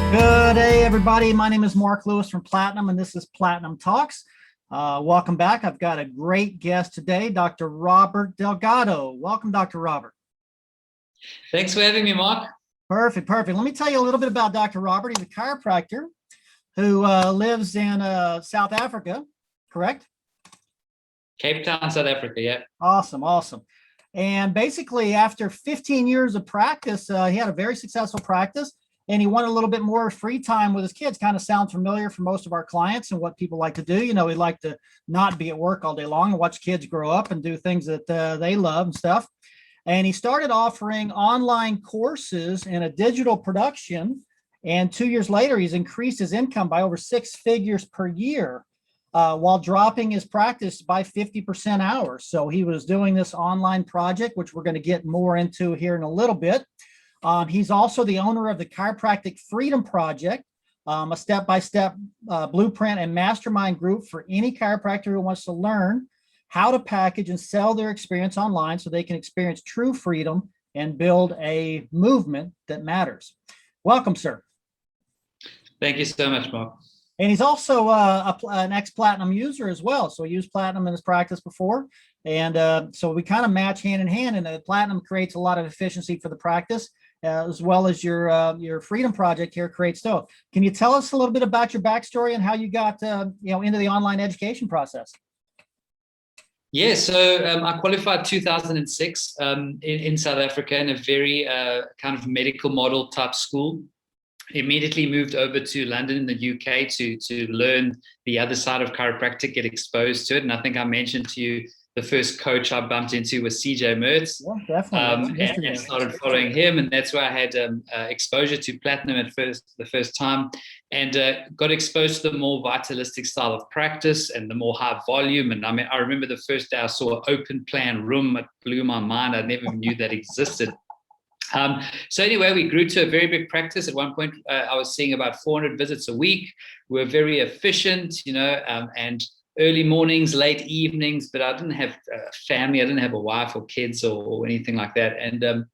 Good day, everybody. My name is Mark Lewis from Platinum, and this is Platinum Talks. Welcome back. I've got a great guest today, Dr. Robert Delgado. Welcome, Dr. Robert. Thanks for having me, Mark. Perfect. Let me tell you a little bit about Dr. Robert. He's a chiropractor who lives in South Africa, correct? Cape Town, South Africa, yeah. Awesome. And basically, after 15 years of practice, he had a very successful practice. And he wanted a little bit more free time with his kids. Kind of sounds familiar for most of our clients and what people like to do. You know, we like to not be at work all day long and watch kids grow up and do things that they love and stuff. And he started offering online courses in a digital production. And 2 years later, he's increased his income by over 6 figures per year while dropping his practice by 50% hours. So he was doing this online project, which we're going to get more into here in a little bit. He's also the owner of the Chiropractic Freedom Project, a step-by-step blueprint and mastermind group for any chiropractor who wants to learn how to package and sell their experience online so they can experience true freedom and build a movement that matters. Welcome, sir. Thank you so much, Mark. And he's also an ex-Platinum user as well. So he used Platinum in his practice before. And so we kind of match hand in hand, and Platinum creates a lot of efficiency for the practice, as well as your Freedom Project here creates too. Can you tell us a little bit about your backstory and how you got into the online education process? Yeah, so I qualified 2006 in South Africa in a very kind of medical model type school. Immediately moved over to London in the UK to learn the other side of chiropractic, get exposed to it. And I think I mentioned to you the first coach I bumped into was CJ Mertz. Yeah, definitely. And started following him, and that's where I had exposure to Platinum the first time, and got exposed to the more vitalistic style of practice and the more high volume. And I mean, I remember the first day I saw an open plan room, it blew my mind. I never knew that existed. So anyway, we grew to a very big practice. At one point, I was seeing about 400 visits a week. We were very efficient, and early mornings, late evenings, but I didn't have a family. I didn't have a wife or kids or anything like that, and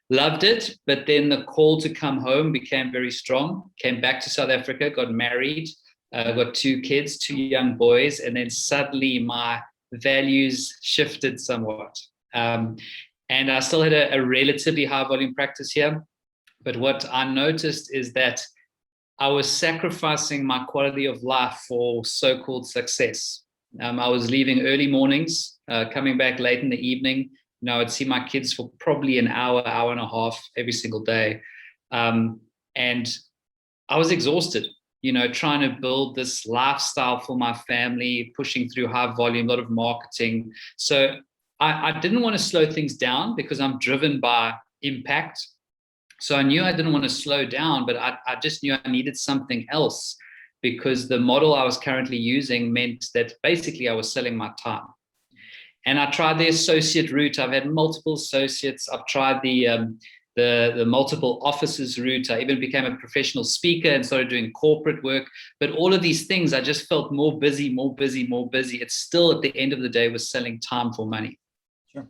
loved it. But then the call to come home became very strong. Came back to South Africa, got married, got 2 kids, 2 young boys, and then suddenly my values shifted somewhat. And I still had a relatively high volume practice here. But what I noticed is that I was sacrificing my quality of life for so-called success. I was leaving early mornings, coming back late in the evening. I'd see my kids for probably an hour and a half every single day. And I was exhausted, trying to build this lifestyle for my family, pushing through high volume, a lot of marketing. So I didn't want to slow things down because I'm driven by impact. So I knew I didn't want to slow down, but I just knew I needed something else, because the model I was currently using meant that basically I was selling my time. And I tried the associate route. I've had multiple associates. I've tried the multiple offices route. I even became a professional speaker and started doing corporate work. But all of these things, I just felt more busy. It's still, at the end of the day, was selling time for money. Sure.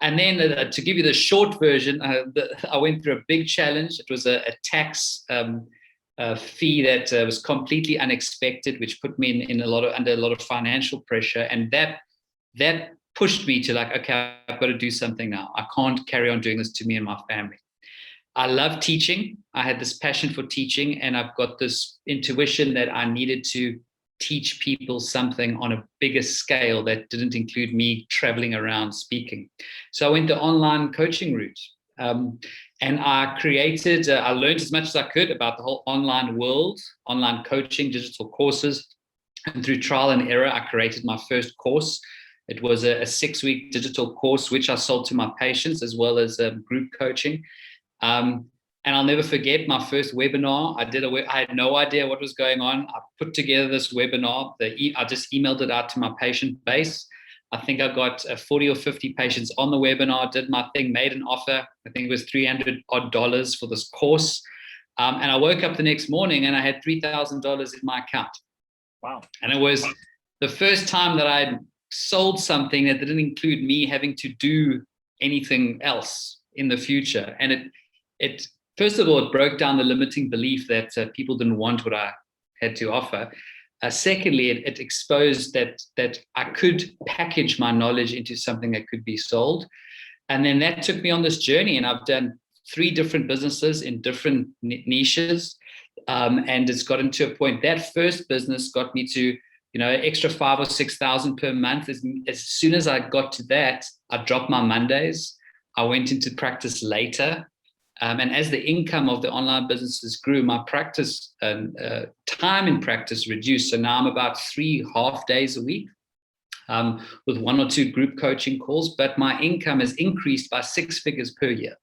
And then to give you the short version, I went through a big challenge. It was a tax fee that was completely unexpected, which put me under a lot of financial pressure. And that pushed me to okay, I've got to do something now. I can't carry on doing this to me and my family. I love teaching. I had this passion for teaching, and I've got this intuition that I needed to teach people something on a bigger scale that didn't include me traveling around speaking. So I went the online coaching route. And I learned as much as I could about the whole online world, online coaching, digital courses. And through trial and error, I created my first course. It was a 6-week digital course, which I sold to my patients as well as group coaching. And I'll never forget my first webinar. I had no idea what was going on. I put together this webinar. I just emailed it out to my patient base. I think I got 40 or 50 patients on the webinar, did my thing, made an offer. I think it was $300 odd for this course. And I woke up the next morning and I had $3,000 in my account. Wow. And it was the first time that I'd sold something that didn't include me having to do anything else in the future. And it first of all, it broke down the limiting belief that people didn't want what I had to offer. Secondly, it exposed that I could package my knowledge into something that could be sold. And then that took me on this journey, and I've done 3 different businesses in different niches. And it's gotten to a point, that first business got me to, extra 5,000 or 6,000 per month. As soon as I got to that, I dropped my Mondays. I went into practice later. And as the income of the online businesses grew, my practice time in practice reduced. So now I'm about 3 half days a week with 1 or 2 group coaching calls, but my income has increased by 6 figures per year.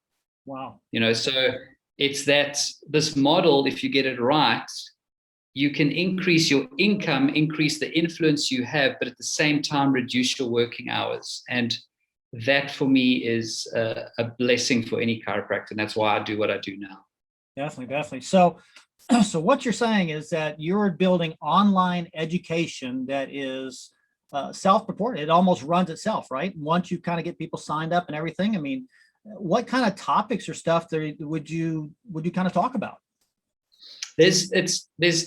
Wow. So it's this model, if you get it right, you can increase your income, increase the influence you have, but at the same time, reduce your working hours. And that for me is a blessing for any chiropractor. And that's why I do what I do now. Definitely. So what you're saying is that you're building online education that is self-reported. It almost runs itself, right? Once you kind of get people signed up and everything. I mean, what kind of topics or stuff would you kind of talk about? There's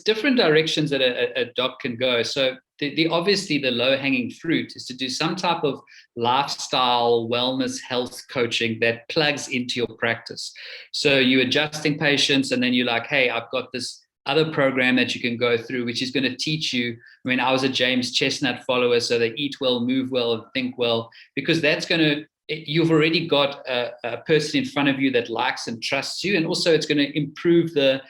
different directions that a doc can go. So obviously the low-hanging fruit is to do some type of lifestyle, wellness, health coaching that plugs into your practice. So you're adjusting patients, and then you're like, hey, I've got this other program that you can go through, which is going to teach you. I mean, I was a James Chestnut follower, so they eat well, move well, and think well, because you've already got a person in front of you that likes and trusts you, and also it's going to improve the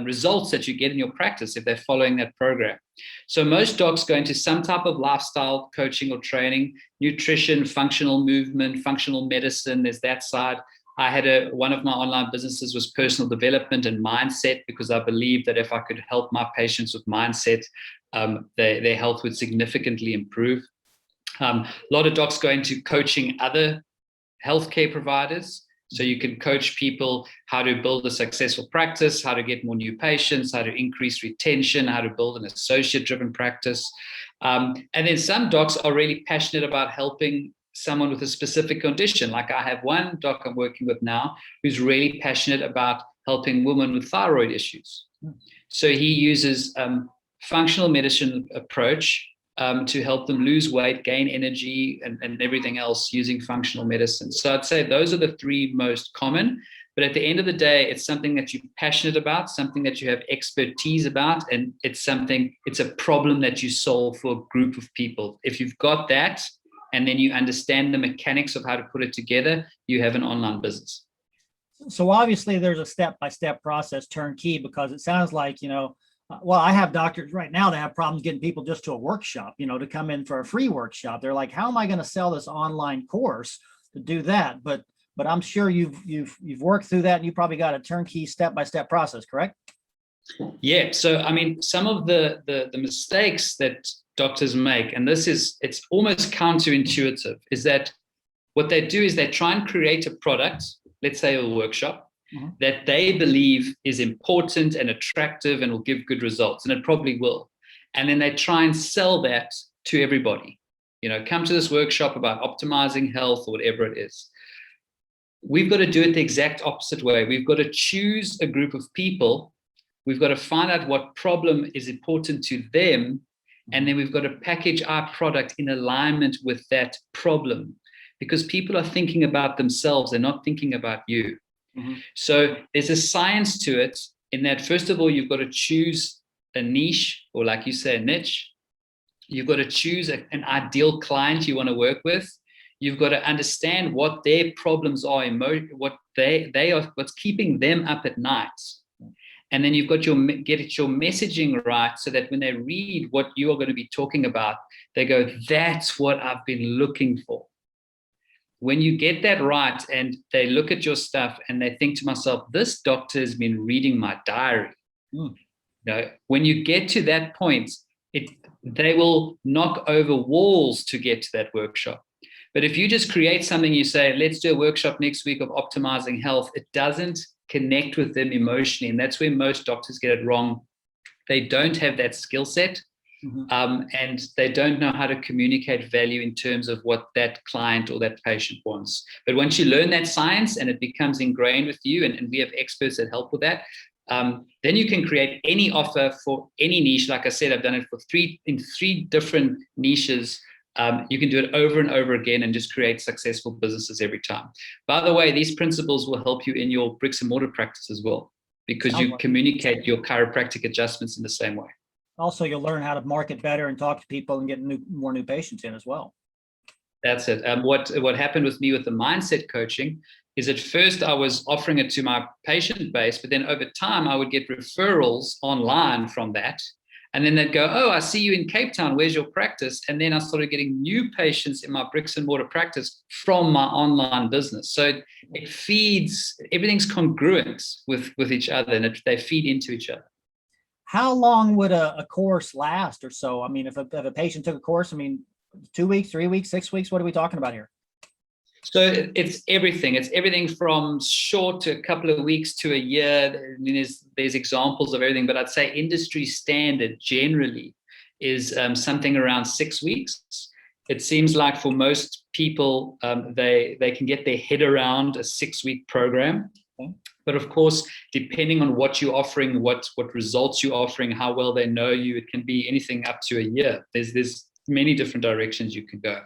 results that you get in your practice if they're following that program. So most docs go into some type of lifestyle coaching or training, nutrition, functional movement, functional medicine. There's that side. I had one of my online businesses was personal development and mindset, because I believed that if I could help my patients with mindset, their health would significantly improve. A lot of docs go into coaching other healthcare providers. So you can coach people how to build a successful practice, how to get more new patients, how to increase retention, how to build an associate-driven practice. And then some docs are really passionate about helping someone with a specific condition. Like I have one doc I'm working with now who's really passionate about helping women with thyroid issues. So he uses functional medicine approach to help them lose weight, gain energy, and everything else using functional medicine. So I'd say those are the 3 most common. But at the end of the day, it's something that you're passionate about, something that you have expertise about, and it's a problem that you solve for a group of people. If you've got that, and then you understand the mechanics of how to put it together, you have an online business. So obviously there's a step-by-step process, turnkey, because it sounds like, well, I have doctors right now that have problems getting people just to a workshop, to come in for a free workshop. They're like, how am I going to sell this online course to do that? But I'm sure you've worked through that, and you probably got a turnkey step-by-step process, correct? Yeah. So, I mean, some of the mistakes that doctors make, and it's almost counterintuitive, is that what they do is they try and create a product, let's say a workshop, that they believe is important and attractive and will give good results, and it probably will. And then they try and sell that to everybody. Come to this workshop about optimizing health or whatever it is. We've got to do it the exact opposite way. We've got to choose a group of people. We've got to find out what problem is important to them, and then we've got to package our product in alignment with that problem, because people are thinking about themselves. They're not thinking about you. So there's a science to it, in that, first of all, you've got to choose a niche, or like you say, a niche. You've got to choose an ideal client you want to work with. You've got to understand what their problems are, what they are, what's keeping them up at night. And then you've got get your messaging right, so that when they read what you are going to be talking about, they go, that's what I've been looking for. When you get that right, and they look at your stuff and they think to myself, this doctor has been reading my diary. When you get to that point, they will knock over walls to get to that workshop. But if you just create something, you say, let's do a workshop next week of optimizing health, it doesn't connect with them emotionally. And that's where most doctors get it wrong. They don't have that skill set. and they don't know how to communicate value in terms of what that client or that patient wants. But once you learn that science and it becomes ingrained with you, and we have experts that help with that, then you can create any offer for any niche. Like I said, I've done it for three different niches. You can do it over and over again and just create successful businesses every time. By the way, these principles will help you in your bricks and mortar practice as well, because you communicate your chiropractic adjustments in the same way. Also, you'll learn how to market better and talk to people and get more new patients in as well. That's it. What happened with me with the mindset coaching is at first I was offering it to my patient base, but then over time I would get referrals online from that. And then they'd go, oh, I see you in Cape Town. Where's your practice? And then I started getting new patients in my bricks and mortar practice from my online business. So it feeds, everything's congruent with each other, and they feed into each other. How long would a course last or so? I mean, if a patient took a course, I mean, 2 weeks, 3 weeks, 6 weeks, what are we talking about here? So it's everything. It's everything from short to a couple of weeks to a year. I mean, there's examples of everything, but I'd say industry standard generally is something around 6 weeks. It seems like for most people, they can get their head around a 6-week program. Okay. But of course, depending on what you're offering, what results you're offering, how well they know you, it can be anything up to a year. There's many different directions you can go.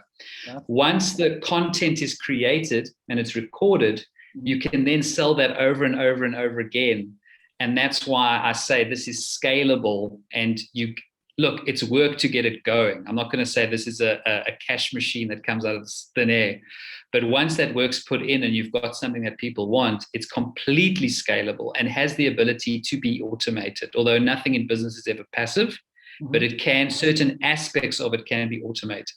Yeah. Once the content is created and it's recorded, you can then sell that over and over and over again. And that's why I say this is scalable. And look, it's work to get it going. I'm not going to say this is a cash machine that comes out of thin air. But once that work's put in and you've got something that people want, it's completely scalable and has the ability to be automated. Although nothing in business is ever passive, but certain aspects of it can be automated.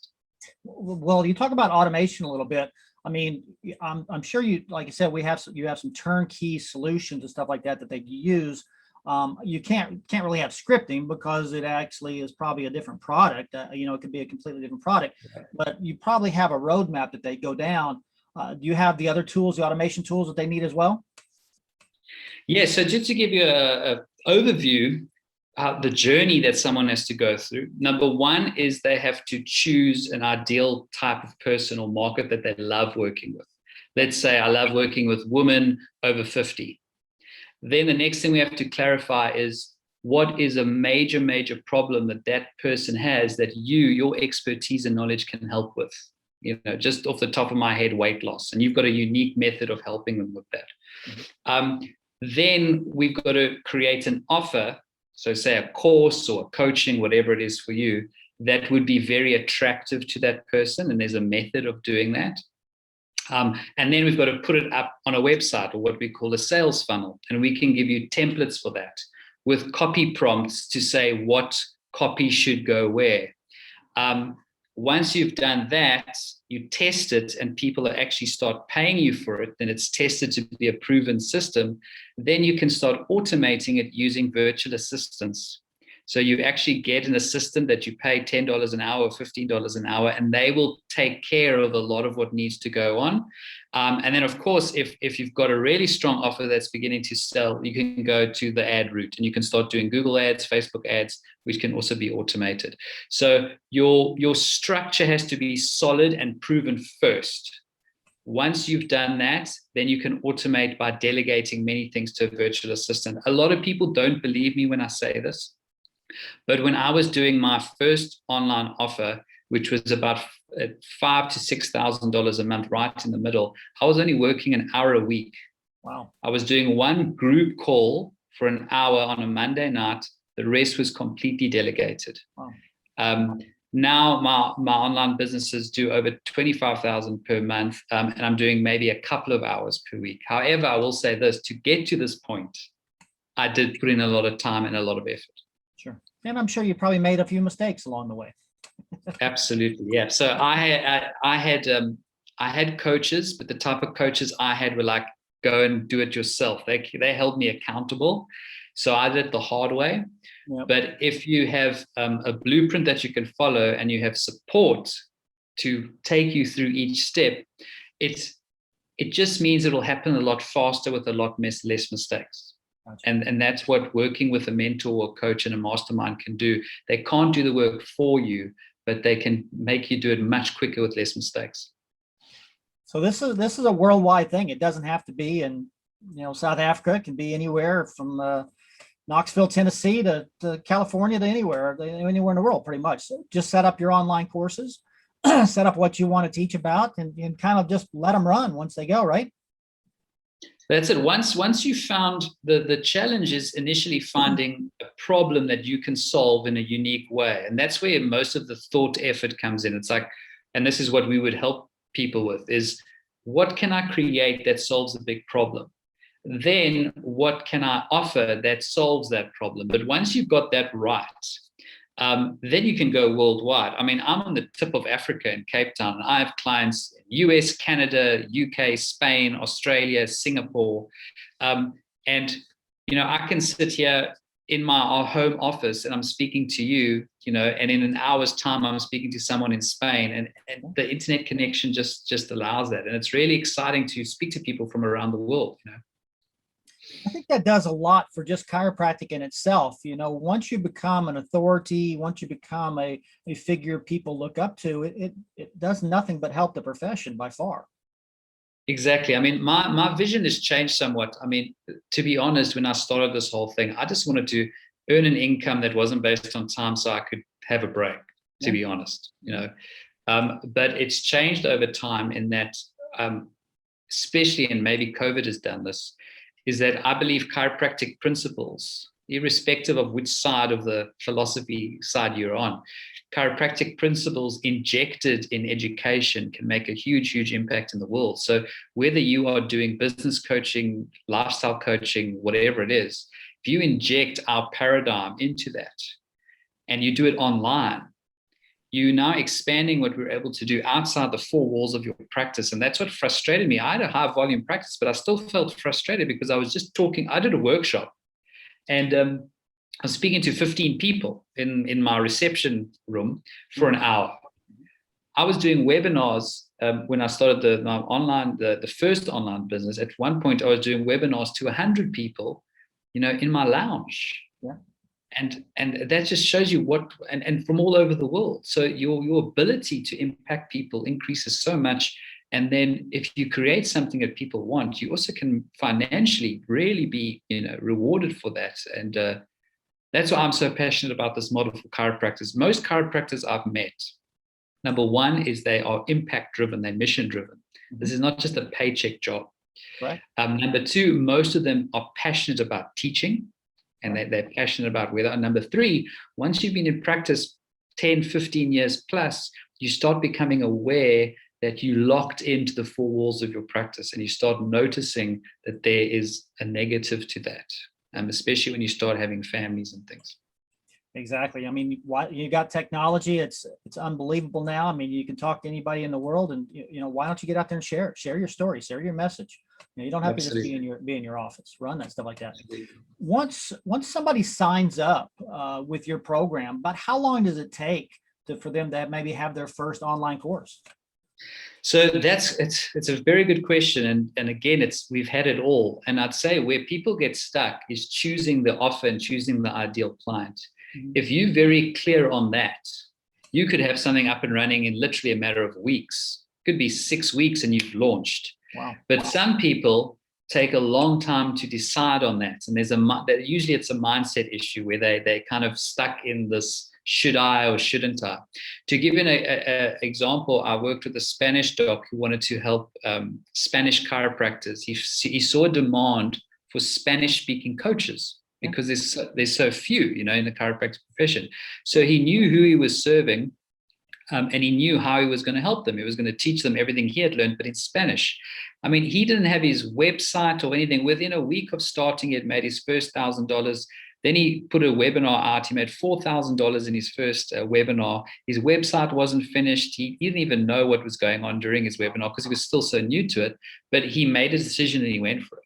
Well, you talk about automation a little bit. I mean, I'm sure you, like you said, you have some turnkey solutions and stuff like that they use. You can't really have scripting because it actually is probably a different product. It could be a completely different product, but you probably have a roadmap that they go down. Do you have the other tools, the automation tools that they need as well? Yeah. So just to give you a overview, the journey that someone has to go through. Number one is they have to choose an ideal type of person or market that they love working with. Let's say I love working with women over 50. Then the next thing we have to clarify is what is a major, major problem that person has that your expertise and knowledge can help with. Just off the top of my head, weight loss. And you've got a unique method of helping them with that. Then we've got to create an offer. So say a course or a coaching, whatever it is for you, that would be very attractive to that person. And there's a method of doing that. And then we've got to put it up on a website or what we call a sales funnel. And we can give you templates for that with copy prompts to say what copy should go where. Once you've done that, you test it and people actually start paying you for it, then it's tested to be a proven system. Then you can start automating it using virtual assistants. So you actually get an assistant that you pay $10 an hour or $15 an hour, and they will take care of a lot of what needs to go on. And then, of course, if you've got a really strong offer that's beginning to sell, you can go to the ad route and you can start doing Google ads, Facebook ads, which can also be automated. So your structure has to be solid and proven first. Once you've done that, then you can automate by delegating many things to a virtual assistant. A lot of people don't believe me when I say this. But when I was doing my first online offer, which was about $5,000 to $6,000 a month, right in the middle, I was only working an hour a week. Wow. I was doing one group call for an hour on a Monday night. The rest was completely delegated. Wow. Now my online businesses do over $25,000 per month, and I'm doing maybe a couple of hours per week. However, I will say this, to get to this point, I did put in a lot of time and a lot of effort. Sure. And I'm sure you probably made a few mistakes along the way. Absolutely. Yeah. So I had coaches, but the type of coaches I had were like, go and do it yourself. They held me accountable. So I did it the hard way. Yep. But if you have a blueprint that you can follow and you have support to take you through each step, it just means it'll happen a lot faster with a lot less mistakes. Gotcha. And that's what working with a mentor or coach and a mastermind can do. They can't do the work for you, but they can make you do it much quicker with less mistakes. So this is a worldwide thing. It doesn't have to be in, South Africa. It can be anywhere from Knoxville, Tennessee to California to anywhere in the world, pretty much. So just set up your online courses, set up what you want to teach about, and kind of just let them run once they go, right? That's it. Once you found the challenge is initially finding a problem that you can solve in a unique way. And that's where most of the thought effort comes in. It's like, and this is what we would help people with, is what can I create that solves a big problem? Then what can I offer that solves that problem? But once you've got that right, then you can go worldwide. I mean, I'm on the tip of Africa in Cape Town. I have clients in US, Canada, UK, Spain, Australia, Singapore. And, I can sit here in our home office and I'm speaking to you, and in an hour's time, I'm speaking to someone in Spain, and the internet connection just allows that. And it's really exciting to speak to people from around the world, I think that does a lot for just chiropractic in itself. Once you become an authority, once you become a figure people look up to, it does nothing but help the profession by far. Exactly. I mean, my vision has changed somewhat. I mean, to be honest, when I started this whole thing, I just wanted to earn an income that wasn't based on time so I could have a break, to be honest, but it's changed over time in that, especially, and maybe COVID has done this, is that I believe chiropractic principles, irrespective of which side of the philosophy side you're on, chiropractic principles injected in education can make a huge, huge impact in the world. So whether you are doing business coaching, lifestyle coaching, whatever it is, if you inject our paradigm into that and you do it online, you're now expanding what we're able to do outside the four walls of your practice. And that's what frustrated me. I had a high volume practice, but I still felt frustrated because I was just talking. I did a workshop and I was speaking to 15 people in my reception room for an hour. I was doing webinars when I started the first online business. At one point, I was doing webinars to 100 people, in my lounge. Yeah. And that just shows you and from all over the world. So your ability to impact people increases so much. And then if you create something that people want, you also can financially really be, rewarded for that. And that's why I'm so passionate about this model for chiropractors. Most chiropractors I've met, number one is they are impact driven, they're mission driven. This is not just a paycheck job. Right. Number two, most of them are passionate about teaching. And they're passionate about whether. And number three, once you've been in practice 10, 15 years plus, you start becoming aware that you locked into the four walls of your practice and you start noticing that there is a negative to that, especially when you start having families and things. Exactly. I mean, you got technology. It's unbelievable now. I mean, you can talk to anybody in the world, and why don't you get out there and share your story, share your message. You don't have Absolutely. to just be in your office, run that stuff like that. Once somebody signs up with your program, about how long does it take for them to maybe have their first online course? So it's a very good question, and again, we've had it all. And I'd say where people get stuck is choosing the offer and choosing the ideal client. If you're very clear on that, you could have something up and running in literally a matter of weeks. It could be 6 weeks and you've launched. Wow. But some people take a long time to decide on that. And usually it's a mindset issue where they kind of stuck in this, should I or shouldn't I? To give you an example, I worked with a Spanish doc who wanted to help Spanish chiropractors. He saw a demand for Spanish speaking coaches, because there's so few, in the chiropractic profession. So he knew who he was serving, and he knew how he was going to help them. He was going to teach them everything he had learned, but in Spanish. I mean, he didn't have his website or anything. Within a week of starting, he had made his first $1,000. Then he put a webinar out. He made $4,000 in his first webinar. His website wasn't finished. He didn't even know what was going on during his webinar because he was still so new to it. But he made a decision and he went for it.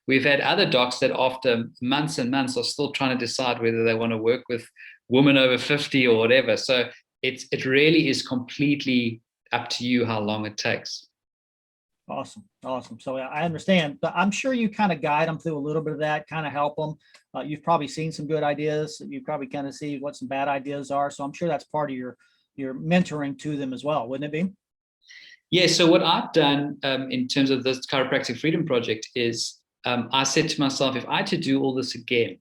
We've had other docs that after months and months are still trying to decide whether they want to work with women over 50 or whatever. So it really is completely up to you how long it takes. Awesome. Awesome. So I understand, but I'm sure you kind of guide them through a little bit of that, kind of help them. You've probably seen some good ideas. You probably kind of see what some bad ideas are. So I'm sure that's part of your mentoring to them as well, wouldn't it be? Yeah, so what I've done in terms of this Chiropractic Freedom Project is I said to myself, if I had to do all this again,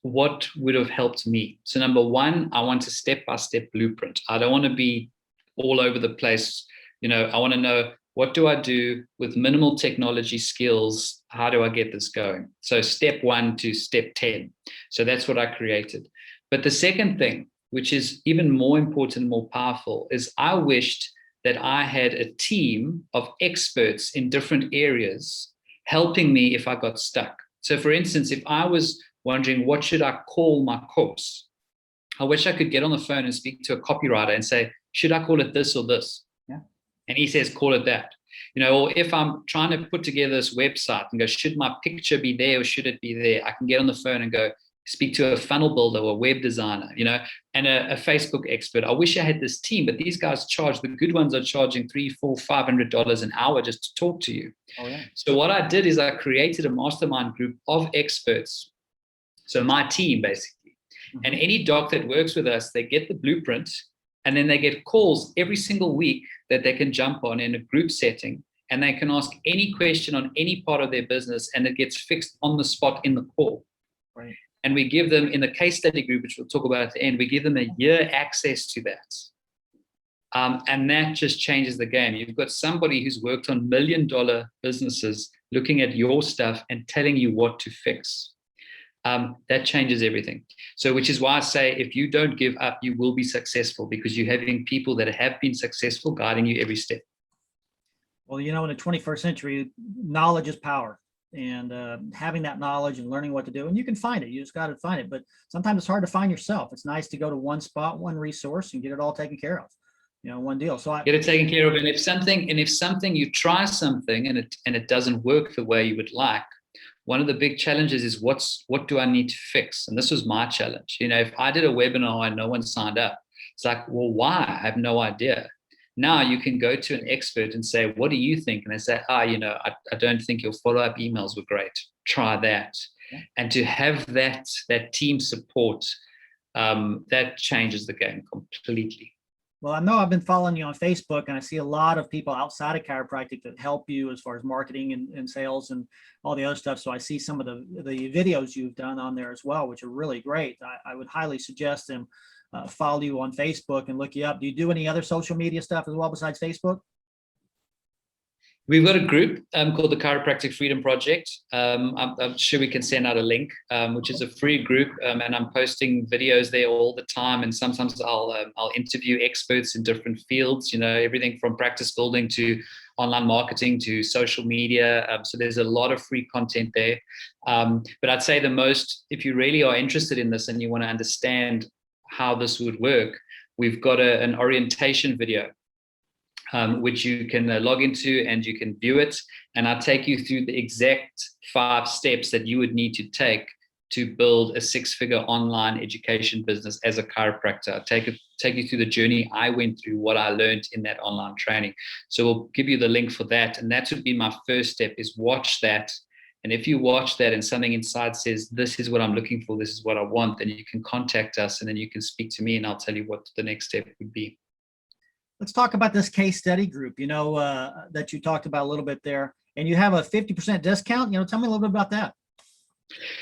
what would have helped me? So number one, I want a step-by-step blueprint. I don't want to be all over the place. I want to know, what do I do with minimal technology skills? How do I get this going? So step 1 to step 10. So that's what I created. But the second thing, which is even more important, more powerful, is I wished that I had a team of experts in different areas helping me if I got stuck. So for instance, if I was wondering what should I call my course, I wish I could get on the phone and speak to a copywriter and say, should I call it this or this? Yeah. And he says, call it that. Or if I'm trying to put together this website and go, should my picture be there or should it be there? I can get on the phone and go speak to a funnel builder or a web designer, and a Facebook expert. I wish I had this team, but these guys charge, the good ones are charging $300, $400, $500 an hour just to talk to you. Oh, yeah. So what I did is I created a mastermind group of experts. So my team basically, and any doc that works with us, they get the blueprint and then they get calls every single week that they can jump on in a group setting, and they can ask any question on any part of their business and it gets fixed on the spot in the call. Right. And we give them, in the case study group, which we'll talk about at the end, we give them a year access to that. And that just changes the game. You've got somebody who's worked on $1 million businesses looking at your stuff and telling you what to fix. That changes everything. So, which is why I say, if you don't give up, you will be successful, because you're having people that have been successful guiding you every step. Well, in the 21st century, knowledge is power. And having that knowledge and learning what to do, and you can find it. You just got to find it. But sometimes it's hard to find yourself. It's nice to go to one spot, one resource, and get it all taken care of. One deal. So get it taken care of. And if something you try something and it doesn't work the way you would like, one of the big challenges is what do I need to fix? And this was my challenge. If I did a webinar and no one signed up, it's like, well, why? I have no idea. Now you can go to an expert and say, what do you think? And they say, I don't think your follow-up emails were great. Try that. Yeah. And to have that team support, that changes the game completely. Well, I know I've been following you on Facebook, and I see a lot of people outside of chiropractic that help you as far as marketing and sales and all the other stuff. So I see some of the videos you've done on there as well, which are really great. I would highly suggest them follow you on Facebook and look you up. Do you do any other social media stuff as well besides Facebook? We've got a group called the Chiropractic Freedom Project. I'm sure we can send out a link, which is a free group, and I'm posting videos there all the time. And sometimes I'll interview experts in different fields. Everything from practice building to online marketing to social media. So there's a lot of free content there. But I'd say if you really are interested in this and you want to understand how this would work, we've got an orientation video, which you can log into and you can view it. And I'll take you through the exact 5 steps that you would need to take to build a 6-figure online education business as a chiropractor. I'll take you through the journey I went through, what I learned in that online training. So we'll give you the link for that. And that would be my first step, is watch that. And if you watch that and something inside says, this is what I'm looking for, this is what I want, then you can contact us and then you can speak to me and I'll tell you what the next step would be. Let's talk about this case study group, that you talked about a little bit there, and you have a 50% discount. Tell me a little bit about that.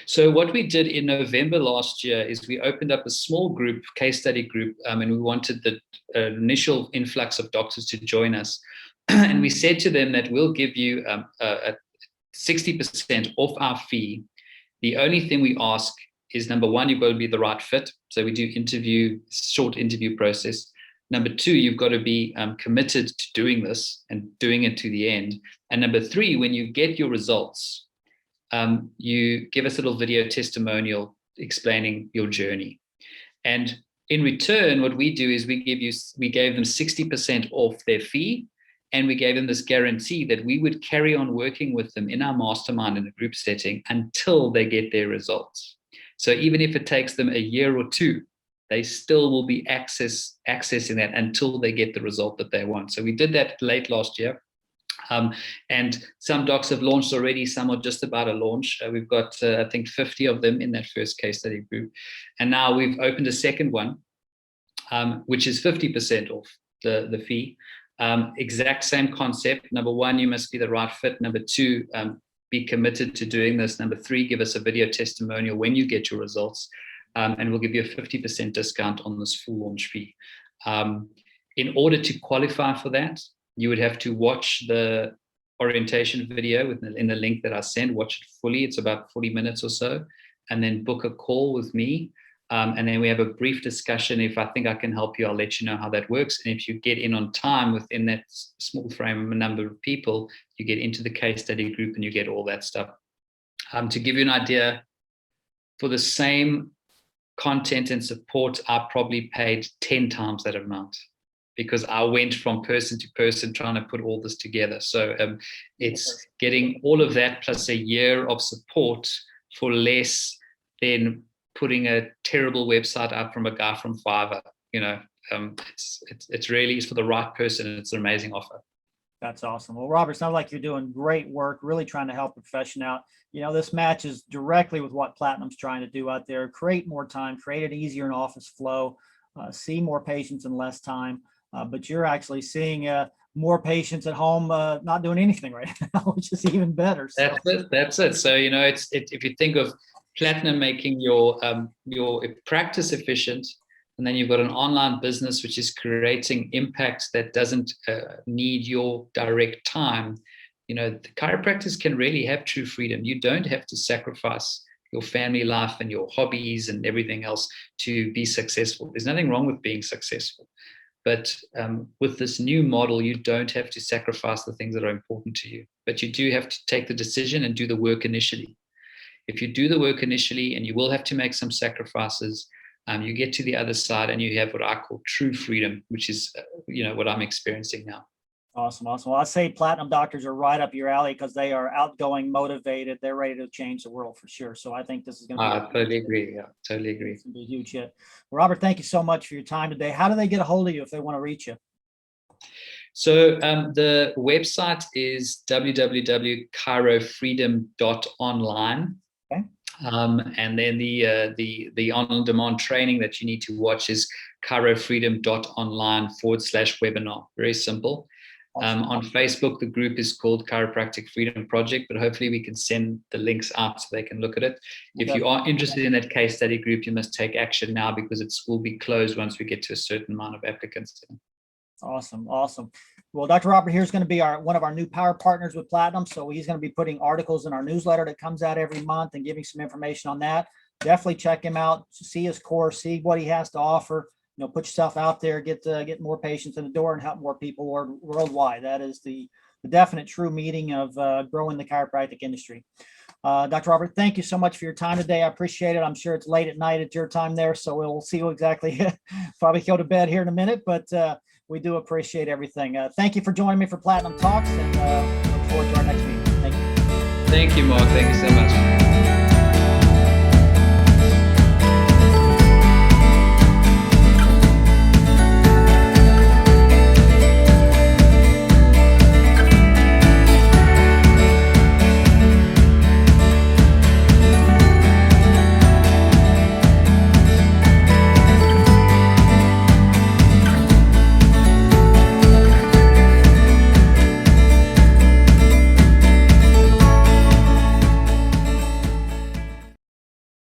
So what we did in November last year is we opened up a small group, case study group, and we wanted the initial influx of doctors to join us. And we said to them that we'll give you a 60% off our fee. The only thing we ask is, number one, you've got to be the right fit. So we do short interview process. Number 2, you've got to be committed to doing this and doing it to the end. And number 3, when you get your results, you give us a little video testimonial explaining your journey. And in return, what we do is we gave them 60% off their fee, and we gave them this guarantee that we would carry on working with them in our mastermind in a group setting until they get their results. So even if it takes them a year or 2, they still will be accessing that until they get the result that they want. So we did that late last year. And some docs have launched already, some are just about to launch. We've got, I think, 50 of them in that first case study group. And now we've opened a second one, which is 50% off the fee. Exact same concept. Number one, you must be the right fit. Number two, be committed to doing this. Number three, give us a video testimonial when you get your results. And we'll give you a 50% discount on this full launch fee. In order to qualify for that, you would have to watch the orientation video in the link that I send, watch it fully. It's about 40 minutes or so, and then book a call with me. And then we have a brief discussion. If I think I can help you, I'll let you know how that works. And if you get in on time within that small frame number of people, you get into the case study group and you get all that stuff. To give you an idea, for the same content and support, I probably paid 10 times that amount, because I went from person to person trying to put all this together. So it's getting all of that plus a year of support for less than putting a terrible website up from a guy from Fiverr. It's really for the right person, and it's an amazing offer. That's awesome. Well, Robert, sounds like you're doing great work, really trying to help the profession out. This matches directly with what Platinum's trying to do out there: create more time, create an easier and office flow, see more patients in less time. But you're actually seeing more patients at home, not doing anything right now, which is even better. So. That's it. So, if you think of Platinum making your practice efficient, and then you've got an online business which is creating impact that doesn't need your direct time, the chiropractors can really have true freedom. You don't have to sacrifice your family life and your hobbies and everything else to be successful. There's nothing wrong with being successful. But with this new model, you don't have to sacrifice the things that are important to you. But you do have to take the decision and do the work initially. If you do the work initially, and you will have to make some sacrifices, you get to the other side and you have what I call true freedom, which is what I'm experiencing now. Awesome. Well, I say Platinum doctors are right up your alley, because they are outgoing, motivated. They're ready to change the world for sure. So I think this is going to be. I totally agree. Yeah, totally agree. It's going to be a huge hit. Well, Robert, thank you so much for your time today. How do they get a hold of you if they want to reach you? So the website is www.chirofreedom.online. Okay. And then the on-demand training that you need to watch is chirofreedom.online/webinar. Very simple. Awesome. On Facebook, the group is called Chiropractic Freedom Project, but hopefully we can send the links out so they can look at it. If you are interested in that case study group, you must take action now, because it will be closed once we get to a certain amount of applicants. Awesome. Well, Dr. Robert here is going to be one of our new power partners with Platinum. So he's going to be putting articles in our newsletter that comes out every month and giving some information on that. Definitely check him out, see his course, see what he has to offer. Put yourself out there, get more patients in the door and help more people worldwide. That is the definite true meaning of growing the chiropractic industry. Dr. Robert, thank you so much for your time today. I appreciate it. I'm sure it's late at night at your time there, so we'll see you exactly. Probably go to bed here in a minute, but we do appreciate everything. Thank you for joining me for Platinum Talks, and look forward to our next meeting. Thank you. Thank you, Mark. Thank you so much.